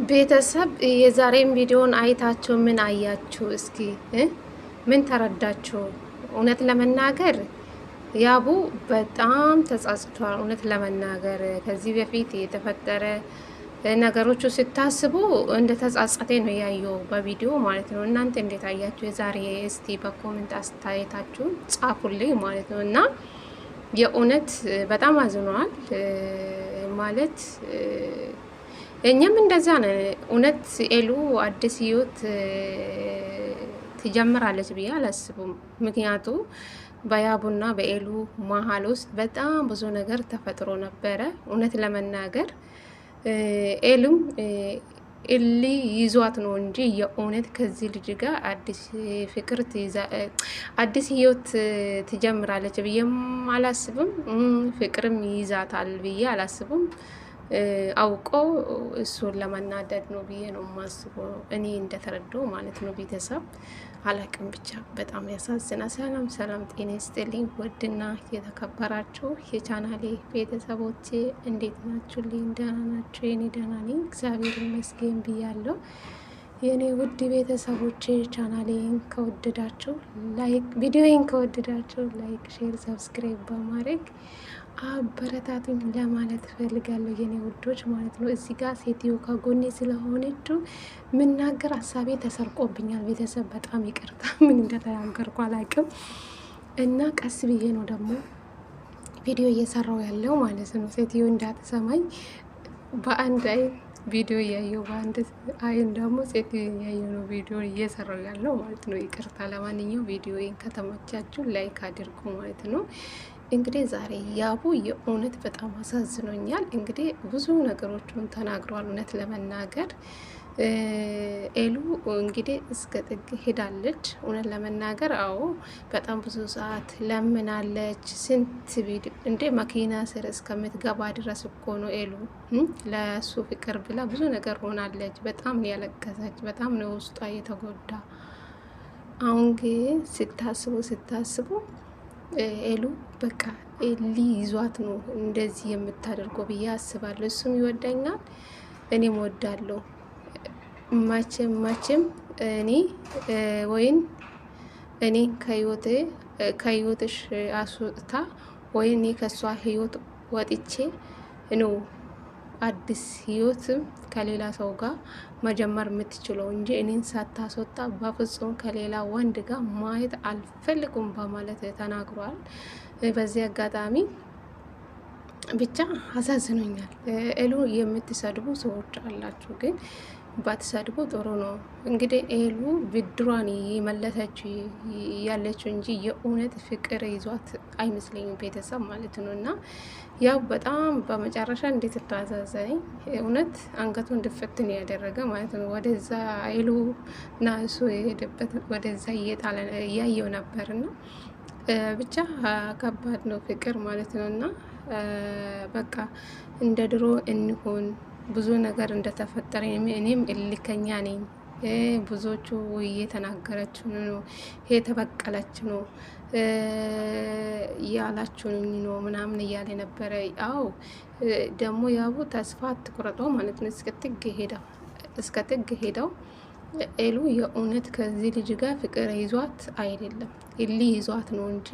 ቤተሰብ የዛሬን ቪዲዮን አይታችሁ ምን አያችሁ? እስኪ ምን ተረዳችሁ? እውነት ለመናገር ያቡ በጣም ተጸጽቷል። እውነት ለመናገር ከዚህ በፊት የተፈጠረ ነገሮቹ ስታስቡ እንደ ተጻጸቴ ነው ያየው በቪዲዮ ማለት ነው። እናንተ እንዴት አያችሁ? የዛሬ እስቲ በኮሜንት አስተያየታችሁን ጻፉልኝ ማለት ነው። እና የእውነት በጣም አዝኗል ማለት እኛም እንደዛ ነን። እውነት ኤሉ አዲስ ህይወት ትጀምራለች ብዬ አላስቡም። ምክንያቱ በያቡና በኤሉ መሀል ውስጥ በጣም ብዙ ነገር ተፈጥሮ ነበረ። እውነት ለመናገር ኤሉም እሊ ይዟት ነው እንጂ የእውነት ከዚህ ልጅ ጋር አዲስ ፍቅር አዲስ ህይወት ትጀምራለች ብዬም አላስብም። ፍቅርም ይይዛታል ብዬ አላስብም። አውቆ እሱን ለመናደድ ነው ብዬ ነው የማስበው፣ እኔ እንደተረዳው ማለት ነው። ቤተሰብ አላቅም፣ ብቻ በጣም ያሳዝናል። ሰላም ሰላም፣ ጤና ይስጥልኝ ውድና የተከበራችሁ የቻናሌ ቤተሰቦቼ እንዴት ናችሁልኝ? ደህና ናችሁ? የኔ ደህና ነኝ እግዚአብሔር ይመስገን ብያለሁ። የኔ ውድ ቤተሰቦቼ ቻናሌን ከወደዳችሁ ላይክ፣ ቪዲዮን ከወደዳችሁ ላይክ፣ ሼር፣ ሰብስክራይብ በማድረግ አበረታቱኝ ለማለት ፈልጋለሁ የኔ ውዶች ማለት ነው። እዚህ ጋር ሴትዮ ከጎኔ ስለሆነችው ምናገር ሀሳቤ ተሰርቆብኛል። ቤተሰብ በጣም ይቅርታ፣ ምን እንደተናገርኩ አላውቅም። እና ቀስ ብዬ ነው ደግሞ ቪዲዮ እየሰራው ያለው ማለት ነው። ሴትዮ እንዳትሰማኝ በአንድ አይ ቪዲዮ እያየው በአንድ አይን ደግሞ ሴትዮ እያየው ነው ቪዲዮ እየሰራው ያለው ማለት ነው። ይቅርታ። ለማንኛውም ቪዲዮን ከተመቻችሁ ላይክ አድርጉ ማለት ነው። እንግዲህ ዛሬ ያቡ የእውነት በጣም አሳዝኖኛል። እንግዲህ ብዙ ነገሮችን ተናግሯል። እውነት ለመናገር ኤሉ እንግዲህ እስከ ጥግ ሄዳለች። እውነት ለመናገር አዎ፣ በጣም ብዙ ሰዓት ለምናለች። ስንት ቪዲዮ እንዴ መኪና ስር እስከምትገባ ድረስ እኮ ነው ኤሉ ለሱ ፍቅር ብላ ብዙ ነገር ሆናለች። በጣም ነው ያለቀሰች፣ በጣም ነው ውስጧ የተጎዳ። አሁን ግን ስታስቡ ኤሉ በቃ ኤሊ ይዟት ነው እንደዚህ የምታደርገው ብዬ አስባለሁ። እሱም ይወደኛል፣ እኔም ወዳለሁ። መቼም እኔ ወይን እኔ ከህይወትሽ አስወጥታ ወይ እኔ ከሷ ህይወት ወጥቼ ነው አዲስ ህይወትም ከሌላ ሰው ጋር መጀመር የምትችለው እንጂ እኔን ሳታስወጣ በፍጹም ከሌላ ወንድ ጋር ማየት አልፈልጉም በማለት ተናግሯል። በዚህ አጋጣሚ ብቻ አሳዝኖኛል። ኤሉ የምትሰድቡ ሰዎች አላችሁ፣ ግን ባትሰድቡ ጥሩ ነው። እንግዲህ ኤሉ ብድሯን የመለሰች ያለችው እንጂ የእውነት ፍቅር ይዟት አይመስለኝም ቤተሰብ ማለት ነው። እና ያው በጣም በመጨረሻ እንዴት ታዛዘኝ እውነት አንገቱን ድፍትን ያደረገ ማለት ነው። ወደዛ ኤሉ እና እሱ የሄደበት ወደዛ እየጣለ እያየው ነበርና ብቻ ከባድ ነው ፍቅር ማለት ነው። እና በቃ እንደ ድሮ እንሆን፣ ብዙ ነገር እንደተፈጠረ እኔም እልከኛ ነኝ። ብዙዎቹ እየተናገረች ነው፣ የተበቀለች ነው እያላችሁኝ ነው ምናምን እያለ ነበረ። አው ደግሞ ያቡ ተስፋ አትቁረጠው ማለት ነው። እስከ ጥግ ሄደው ኤሉ የእውነት ከዚህ ልጅ ጋር ፍቅር ይዟት አይደለም፣ እሊ ይዟት ነው እንጂ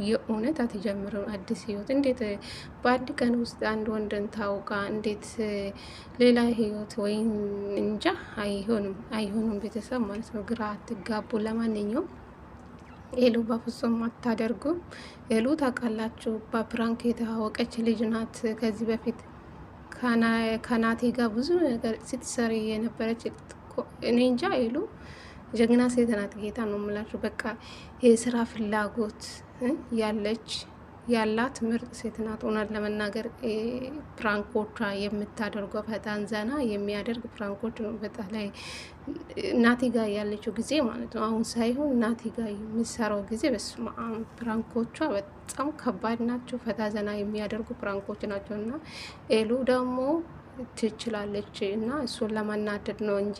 የእውነት አትጀምርም አዲስ ህይወት። እንዴት በአንድ ቀን ውስጥ አንድ ወንድን ታውቃ እንዴት ሌላ ህይወት ወይም እንጃ፣ አይሆንም ቤተሰብ ማለት ነው። ግራ አትጋቡ። ለማንኛውም ኤሉ በፍጹም አታደርጉም። ኤሉ ታውቃላችሁ፣ በፕራንክ የተዋወቀች ልጅ ናት። ከዚህ በፊት ከናቴ ጋር ብዙ ነገር ስትሰሪ የነበረች እኔ እንጃ። ኤሉ ጀግና ሴት ናት። ጌታ ነው የምላችሁ። በቃ የስራ ፍላጎት ያላት ምርጥ ሴት ናት። እውነት ለመናገር ፕራንኮቿ የምታደርገው ፈታን ዘና የሚያደርግ ፕራንኮች ነው። በተለይ እናቴ ጋር ያለችው ጊዜ ማለት ነው። አሁን ሳይሆን እናቴ ጋር የሚሰራው ጊዜ በስመ አብ ፕራንኮቿ በጣም ከባድ ናቸው። ፈታ ዘና የሚያደርጉ ፕራንኮች ናቸው። እና ኤሉ ደግሞ ትችላለች እና እሱን ለማናደድ ነው እንጂ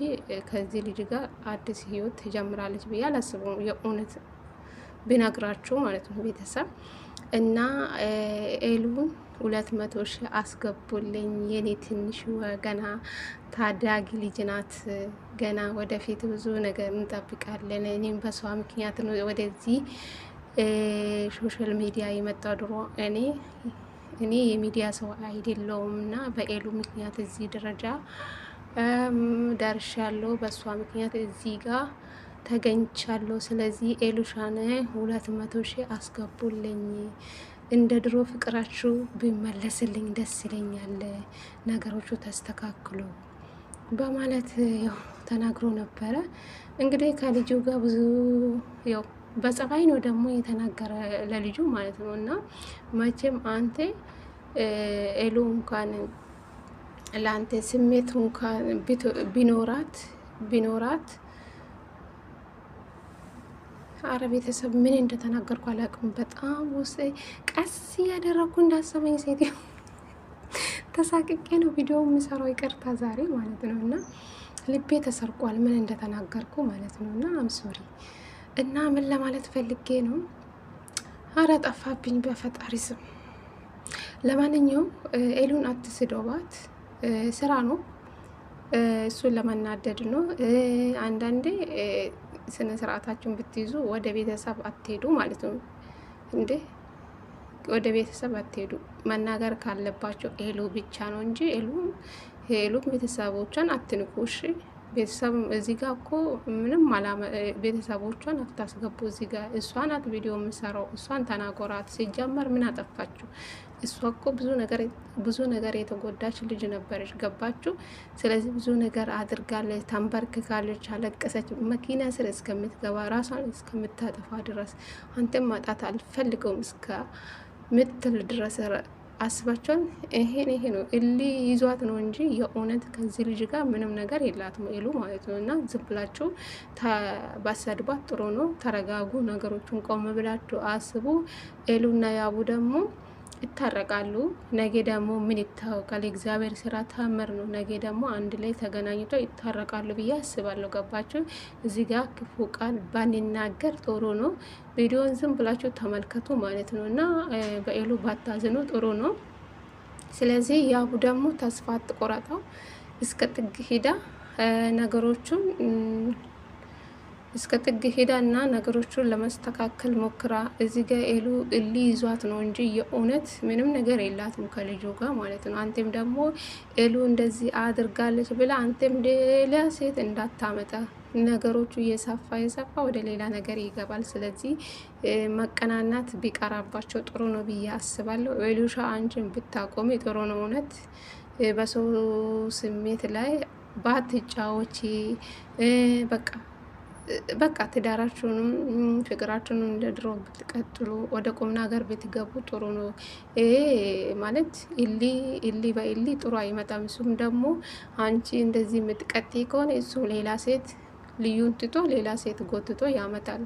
ከዚህ ልጅ ጋር አዲስ ህይወት ትጀምራለች ብዬ አላስብም። የእውነት ቢነግራችሁ ማለት ነው ቤተሰብ እና ኤሉን 200,000 አስገቡልኝ። የኔ ትንሽ ገና ታዳጊ ልጅ ናት። ገና ወደፊት ብዙ ነገር እንጠብቃለን። እኔም በሷ ምክንያት ነው ወደዚህ ሶሻል ሚዲያ የመጣው። ድሮ እኔ የሚዲያ ሰው አይደለውም እና በኤሉ ምክንያት እዚህ ደረጃ ደርሻለሁ። በሷ ምክንያት እዚህ ጋር ተገኝቻለሁ። ስለዚህ ኤሉሻን 200,000 አስገቡልኝ። እንደ ድሮ ፍቅራችሁ ቢመለስልኝ ደስ ይለኛል። ነገሮቹ ተስተካክሉ በማለት ያው ተናግሮ ነበረ። እንግዲህ ከልጁ ጋር ብዙ ያው በጸባይ ነው ደግሞ የተናገረ ለልጁ ማለት ነው። እና መቼም አንተ ኤሉ እንኳን ለአንተ ስሜት እንኳን ቢኖራት አረ ቤተሰብ ምን እንደተናገርኩ አላውቅም። በጣም ውስጥ ቀስ እያደረግኩ እንዳሰበኝ ሴትዮ ተሳቅቄ ነው ቪዲዮ የምሰራው። ይቅርታ ዛሬ ማለት ነው እና ልቤ ተሰርቋል ምን እንደተናገርኩ ማለት ነው። እና አምሶሪ እና ምን ለማለት ፈልጌ ነው። አረ ጠፋብኝ በፈጣሪ ስም። ለማንኛውም ኤሉን አትስደባት፣ ስራ ነው፣ እሱን ለመናደድ ነው። አንዳንዴ ስነ ስርዓታችሁን ብትይዙ ወደ ቤተሰብ አትሄዱ ማለት ነው እንዴ። ወደ ቤተሰብ አትሄዱ። መናገር ካለባቸው ኤሉ ብቻ ነው እንጂ ኤሉ ቤተሰቦቿን አትንኩ እሺ። ቤተሰብ እዚህ ጋር እኮ ምንም ቤተሰቦቿን አታስገቡ እዚህ ጋር። እሷ ናት ቪዲዮ የምሰራው፣ እሷን ተናጎራት። ሲጀመር ምን አጠፋችሁ? እሷ እኮ ብዙ ነገር የተጎዳች ልጅ ነበረች። ገባችሁ? ስለዚህ ብዙ ነገር አድርጋለች፣ ተንበርክካለች፣ አለቀሰች፣ መኪና ስር እስከምትገባ ራሷን እስከምታጠፋ ድረስ አንተም ማጣት አልፈልገውም እስከ ምትል ድረስ አስባቸውን። ይሄ ነው እሊ ይዟት ነው እንጂ የእውነት ከዚህ ልጅ ጋር ምንም ነገር የላትም ኤሉ ማለት ነው። እና ዝም ብላችሁ ባሰድባት ጥሩ ነው። ተረጋጉ፣ ነገሮቹን ቆም ብላችሁ አስቡ። ኤሉና ያቡ ደግሞ ይታረቃሉ። ነገ ደግሞ ምን ይታወቃል? እግዚአብሔር ስራ ታምር ነው። ነገ ደግሞ አንድ ላይ ተገናኝቶ ይታረቃሉ ብዬ አስባለሁ። ገባችሁ? እዚህ ጋር ክፉ ቃል ባንናገር ጥሩ ነው። ቪዲዮን ዝም ብላችሁ ተመልከቱ ማለት ነው። እና በኤሉ ባታዝኑ ጥሩ ነው። ስለዚህ ያቡ ደግሞ ተስፋ አትቆረጠው። እስከ ጥግ ሂዳ ነገሮቹን እስከ ጥግ ሄዳ እና ነገሮቹን ለመስተካከል ሞክራ። እዚህ ጋር ኤሉ እሊ ይዟት ነው እንጂ የእውነት ምንም ነገር የላትም ከልጁ ጋር ማለት ነው። አንተም ደግሞ ኤሉ እንደዚህ አድርጋለች ብላ አንተም ሌላ ሴት እንዳታመጣ። ነገሮቹ እየሰፋ ወደ ሌላ ነገር ይገባል። ስለዚህ መቀናናት ቢቀራባቸው ጥሩ ነው ብዬ አስባለሁ። ኤሉሻ አንቺን ብታቆሚ ጥሩ ነው። እውነት በሰው ስሜት ላይ ባትጫወቺ በቃ ትዳራችሁንም ፍቅራችሁንም እንደ ድሮ ብትቀጥሉ ወደ ቁም ነገር ብትገቡ ጥሩ ነው። ይሄ ማለት ኢሊ በኢሊ ጥሩ አይመጣም። እሱም ደግሞ አንቺ እንደዚህ የምትቀጥይ ከሆነ እሱ ሌላ ሴት ልዩን ትቶ ሌላ ሴት ጎትቶ ያመጣል።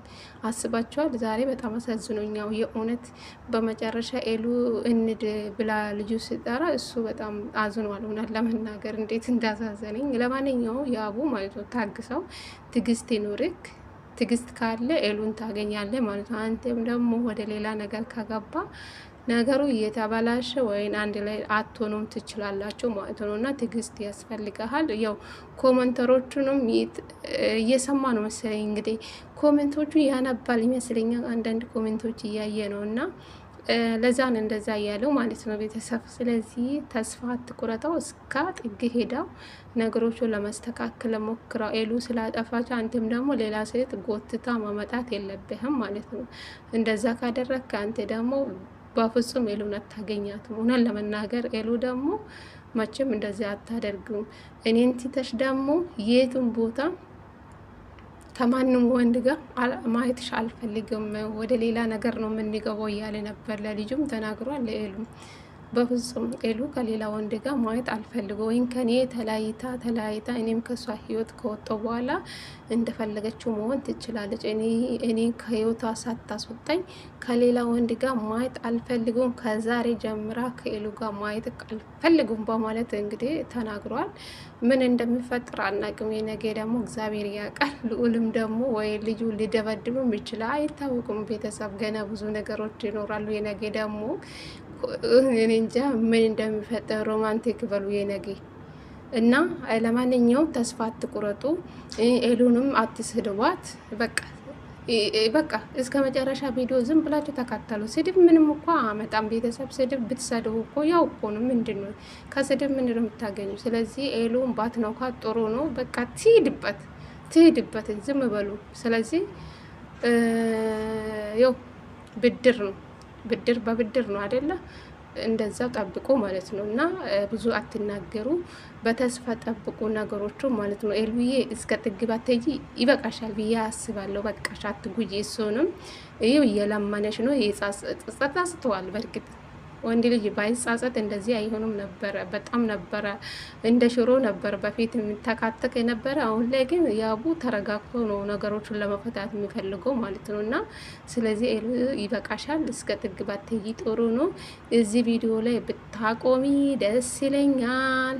አስባችኋል? ዛሬ በጣም አሳዝኖኛው የእውነት በመጨረሻ ኤሉ እንድ ብላ ልጁ ሲጠራ እሱ በጣም አዝኗል። እውነት ለመናገር እንዴት እንዳሳዘነኝ። ለማንኛውም ያቡ ማለት ነው ታግሰው፣ ትግስት ይኑርክ። ትግስት ካለ ኤሉን ታገኛለ ማለት ነው። አንተም ደግሞ ወደ ሌላ ነገር ከገባ ነገሩ እየተበላሸ ወይን አንድ ላይ አትሆኑም ትችላላችሁ ማለት ነው። እና ትግስት ያስፈልጋል። ያው ኮመንተሮቹንም እየሰማ ነው መሰለኝ እንግዲህ ኮሜንቶቹ ያነባል ይመስለኛል። አንዳንድ ኮሜንቶች እያየ ነው እና ለዛን እንደዛ እያለው ማለት ነው ቤተሰብ። ስለዚህ ተስፋ አትቁረጠው። እስከ ጥግ ሄዳው ነገሮቹን ለማስተካከል ሞክረው። ኤሉ ስላጠፋች አንተም ደግሞ ሌላ ሴት ጎትታ ማመጣት የለብህም ማለት ነው። እንደዛ ካደረግክ አንተ ደግሞ በፍጹም ኤሉን አታገኛትም። እውነት ለመናገር ኤሉ ደግሞ መቼም እንደዚህ አታደርግም። እኔን ትተሽ ደግሞ የቱን ቦታ ከማንም ወንድ ጋር ማየትሽ አልፈልግም፣ ወደ ሌላ ነገር ነው የምንገባው እያለ ነበር። ለልጁም ተናግሯል ለኤሉ። በፍጹም ኤሉ ከሌላ ወንድ ጋር ማየት አልፈልገው፣ ወይም ከኔ ተለያይታ እኔም ከሷ ህይወት ከወጣው በኋላ እንደፈለገችው መሆን ትችላለች። እኔ ከህይወቷ ሳታስወጣኝ ከሌላ ወንድ ጋር ማየት አልፈልገውም፣ ከዛሬ ጀምራ ከኤሉ ጋር ማየት አልፈልጉም በማለት እንግዲህ ተናግሯል። ምን እንደሚፈጥር አናቅም። የነገ ደግሞ እግዚአብሔር ያውቃል። ልዑልም ደግሞ ወይ ልጁ ሊደበድብም ይችላል፣ አይታወቅም። ቤተሰብ ገና ብዙ ነገሮች ይኖራሉ። የነገ ደግሞ እኔ እንጃ ምን እንደሚፈጠር ሮማንቲክ በሉ የነገ እና ለማንኛውም ተስፋ አትቁረጡ። ኤሉንም አትስድቧት። በቃ እስከ መጨረሻ ቪዲዮ ዝም ብላችሁ ተካተሉ። ስድብ ምንም እኮ አመጣም። ቤተሰብ ስድብ ብትሰድቡ እኮ ያው እኮ ነው። ምንድን ነው ከስድብ ምንድን ነው የምታገኙ? ስለዚህ ኤሉን ባትነኳት ጥሩ ነው። በቃ ትሂድበት፣ ዝም በሉ። ስለዚህ ያው ብድር ነው፣ ብድር በብድር ነው አይደለ? እንደዛ ጠብቁ ማለት ነው። እና ብዙ አትናገሩ፣ በተስፋ ጠብቁ ነገሮቹ ማለት ነው። ኤልብዬ እስከ ጥግ ባትሄጂ ይበቃሻል ብዬ አስባለሁ። በቃሽ፣ አትጉጂ። እሱንም ይኸው እየለመነሽ ነው። ጸጸተዋል በእርግጥ ወንድ ልጅ ባይጻጸት እንደዚህ አይሆንም ነበረ። በጣም ነበረ እንደ ሽሮ ነበር በፊት የሚተካተክ የነበረ። አሁን ላይ ግን ያቡ ተረጋግቶ ነው ነገሮችን ለመፈታት የሚፈልገው ማለት ነው። እና ስለዚህ ይበቃሻል፣ እስከ ጥግ ባትሄጂ ጥሩ ነው። እዚህ ቪዲዮ ላይ ብታቆሚ ደስ ይለኛል።